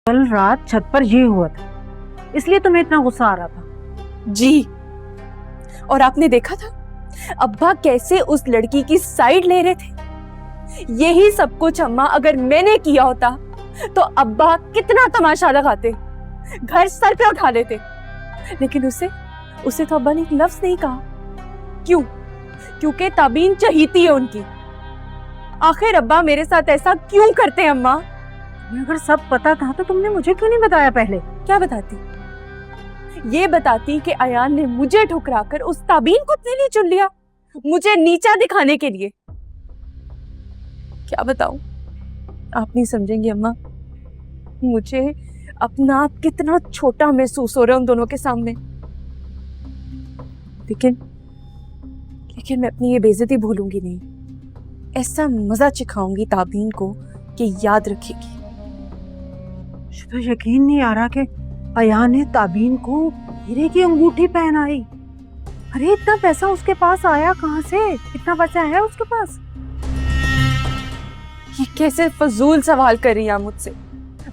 कल रात छत पर ये हुआ था, इसलिए तुम्हें इतना गुस्सा आ रहा था। जी, और आपने देखा था अब्बा कैसे उस लड़की की साइड ले रहे थे। यही सब कुछ अम्मा अगर मैंने किया होता तो अब्बा कितना तमाशा लगाते, घर सर पे उठा लेते। लेकिन उसे तो अब्बा ने एक लफ्ज नहीं कहा। क्यों? क्योंकि ताबीन चहीती है उनकी। आखिर अब्बा मेरे साथ ऐसा क्यों करते हैं अम्मा? अगर सब पता था तो तुमने मुझे क्यों नहीं बताया पहले? क्या बताती? ये बताती कि अयान ने मुझे ठुकराकर उस ताबीन को अपने लिए चुन लिया, मुझे नीचा दिखाने के लिए। क्या बताऊं, आप नहीं समझेंगी अम्मा। मुझे अपना आप कितना छोटा महसूस हो रहा है उन दोनों के सामने। लेकिन मैं अपनी ये बेइज्जती भूलूंगी नहीं। ऐसा मजा चिखाऊंगी ताबीन को कि याद रखेगी। मुझे तो यकीन नहीं आ रहा कि अयान ने ताबीन को हीरे की अंगूठी पहनाई। अरे इतना पैसा उसके पास आया कहाँ से? इतना पैसा है उसके पास? ये कैसे फजूल सवाल कर रही है मुझसे?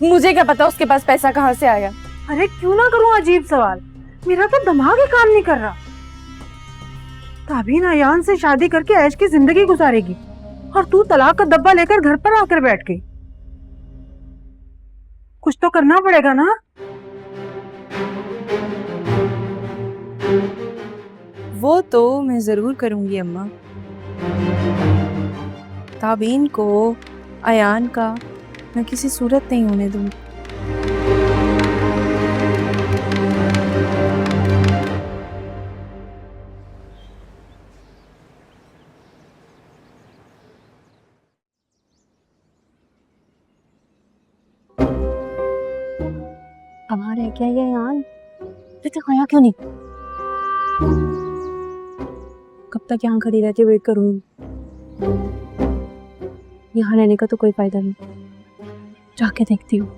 मुझे क्या पता उसके पास पैसा कहाँ से आया। अरे क्यों ना करूं अजीब सवाल, मेरा तो दिमाग ही काम नहीं कर रहा। ताबीन अयान से शादी करके ऐश की जिंदगी गुजारेगी और तू तलाक का डब्बा लेकर घर पर आकर बैठ गई। कुछ तो करना पड़ेगा ना। वो तो मैं जरूर करूंगी अम्मा। ताबीन को अयान का मैं किसी सूरत नहीं होने दूंगी। कहाँ रह गया ये अयान? तो खाया क्यों नहीं? कब तक यहाँ खड़ी रहती वेट करूंगी? यहाँ रहने का तो कोई फायदा नहीं, जाके देखती हूँ।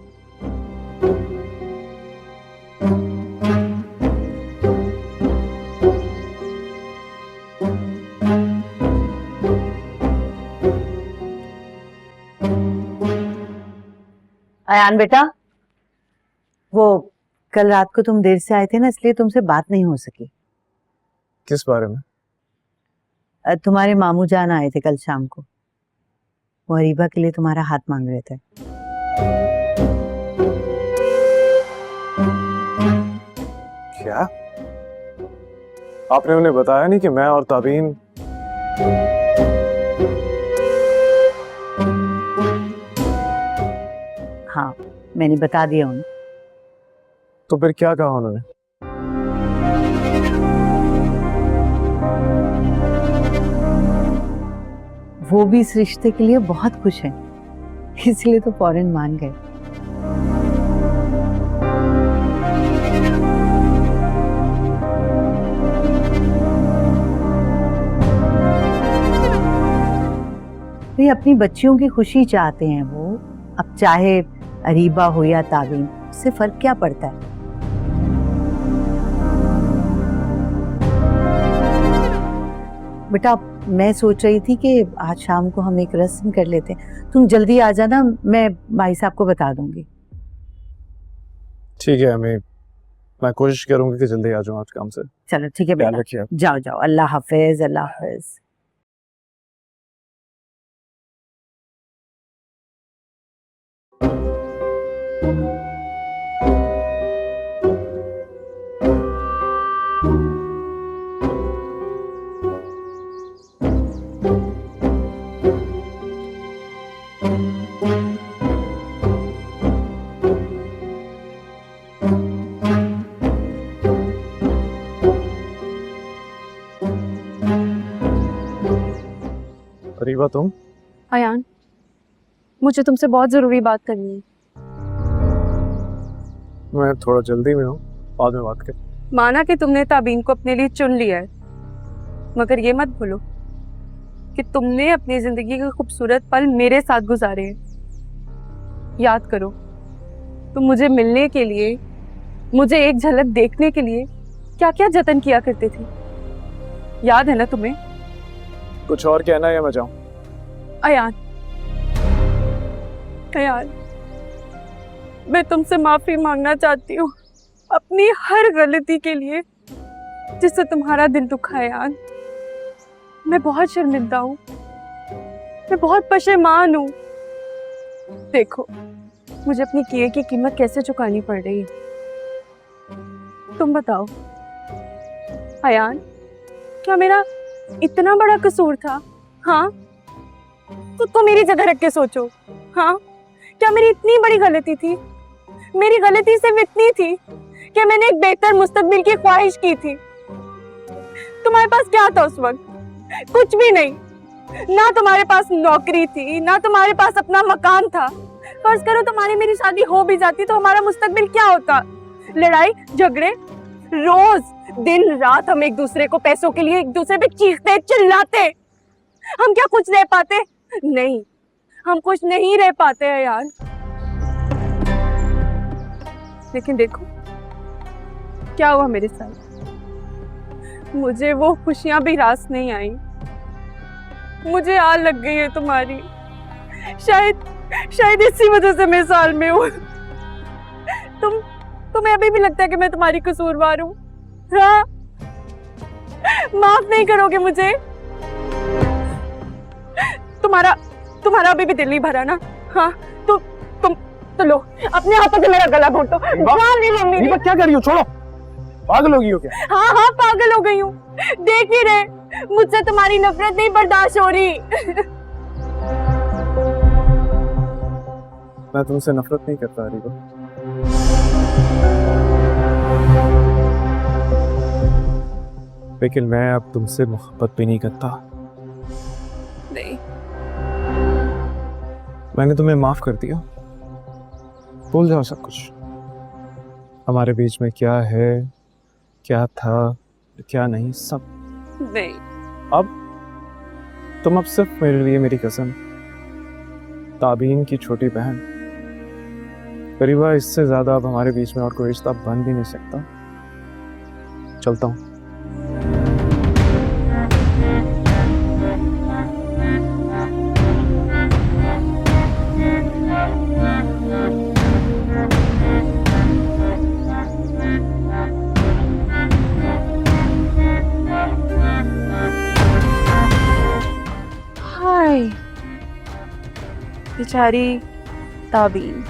अयान बेटा, वो कल रात को तुम देर से आए थे ना, इसलिए तुमसे बात नहीं हो सकी। किस बारे में? तुम्हारे मामू जान आए थे कल शाम को। वो अरीबा के लिए तुम्हारा हाथ मांग रहे थे। क्या? आपने उन्हें बताया नहीं कि मैं और ताबीन? हाँ, मैंने बता दिया उन्हें। तो फिर क्या कहा उन्होंने? वो भी इस रिश्ते के लिए बहुत खुश हैं, इसलिए तो फौरन मान गए। वे अपनी बच्चियों की खुशी चाहते हैं। वो अब चाहे अरीबा हो या ताबीन, उससे फर्क क्या पड़ता है? बेटा, मैं सोच रही थी कि आज शाम को हम एक रस्म कर लेते हैं। तुम जल्दी आ जाना, मैं भाई साहब को बता दूंगी। ठीक है, मैं कोशिश करूंगी कि जल्दी आ जाऊं आज काम से। चलो ठीक है ख्याल बेटा, रखिए आप। जाओ जाओ। अल्लाह हाफिज, अल्लाह हाफिज। अरीबा, तुम? अयान, मुझे तुमसे बहुत जरूरी बात करनी है। मैं थोड़ा जल्दी में हूँ, बाद में बात कर। माना कि तुमने ताबीन को अपने लिए चुन लिया है, मगर ये मत भूलो कि तुमने अपनी जिंदगी के खूबसूरत पल मेरे साथ गुजारे हैं। याद करो, तुम मुझे मिलने के लिए, मुझे एक झलक देखने के लिए क्या क्या जतन किया करते थे। याद है ना तुम्हें? कुछ और कहना है या मैं जाऊं? अयान, अयान, मैं तुमसे माफी मांगना चाहती हूँ अपनी हर गलती के लिए जिससे तुम्हारा दिल दुखा है यार। मैं बहुत शर्मिंदा हूँ, मैं बहुत पशेमान हूँ। देखो मुझे अपनी किए की कीमत कैसे चुकानी पड़ रही है, तुम बताओ। अयान, क्या मेरा इतना बड़ा कसूर था? हाँ, खुद को मेरी जगह रख के सोचो। हाँ, क्या मेरी इतनी बड़ी गलती थी? मेरी गलती सिर्फ इतनी थी कि मैंने एक बेहतर मुस्तकबिल की ख्वाहिश की थी। तुम्हारे पास क्या था उस वक्त? कुछ भी नहीं। ना तुम्हारे पास नौकरी थी, ना तुम्हारे पास अपना मकान था। फर्ज करो तुम्हारी मेरी शादी हो भी जाती तो हमारा मुस्तकबिल क्या होता? लड़ाई झगड़े, रोज दिन रात हम एक दूसरे को पैसों के लिए एक दूसरे पे चीखते चिल्लाते। हम क्या कुछ रह पाते? नहीं, हम कुछ नहीं रह पाते हैं यार। लेकिन देखो क्या हुआ मेरे साथ। मुझे वो खुशियां भी रास नहीं आई। मुझे आग लग गई है तुम्हारी। शायद इसी वजह से मैं साल में हूँ। तुम्हें अभी भी लगता है कि मैं तुम्हारी कसूरवार हूँ? हाँ, माफ नहीं करोगे मुझे? तुम्हारा अभी भी दिल नहीं भरा ना? हाँ, तो लो अपने हाथों से मेरा गला घोटो। जान ले लो मेरी। क्या कर रही हो? छोड़ो, पागल हो गई हो क्या? हाँ, पागल हो गई हूँ। देख ही रहे, मुझसे तुम्हारी नफरत नहीं बर्दाश्त हो रही। मैं तुमसे नफरत नहीं करता अरीबा। लेकिन मैं अब तुमसे मोहब्बत भी नहीं करता। नहीं, मैंने तुम्हें माफ कर दिया। भूल जाओ सब कुछ। हमारे बीच में क्या है, क्या था, क्या नहीं, सब। नहीं। अब तुम अब सिर्फ मेरे लिए मेरी कसम, ताबीन की छोटी बहन। करीबा इससे ज्यादा अब हमारे बीच में और कोई रिश्ता बन भी नहीं सकता। चलता हूँ। हाय बेचारी ताबीन।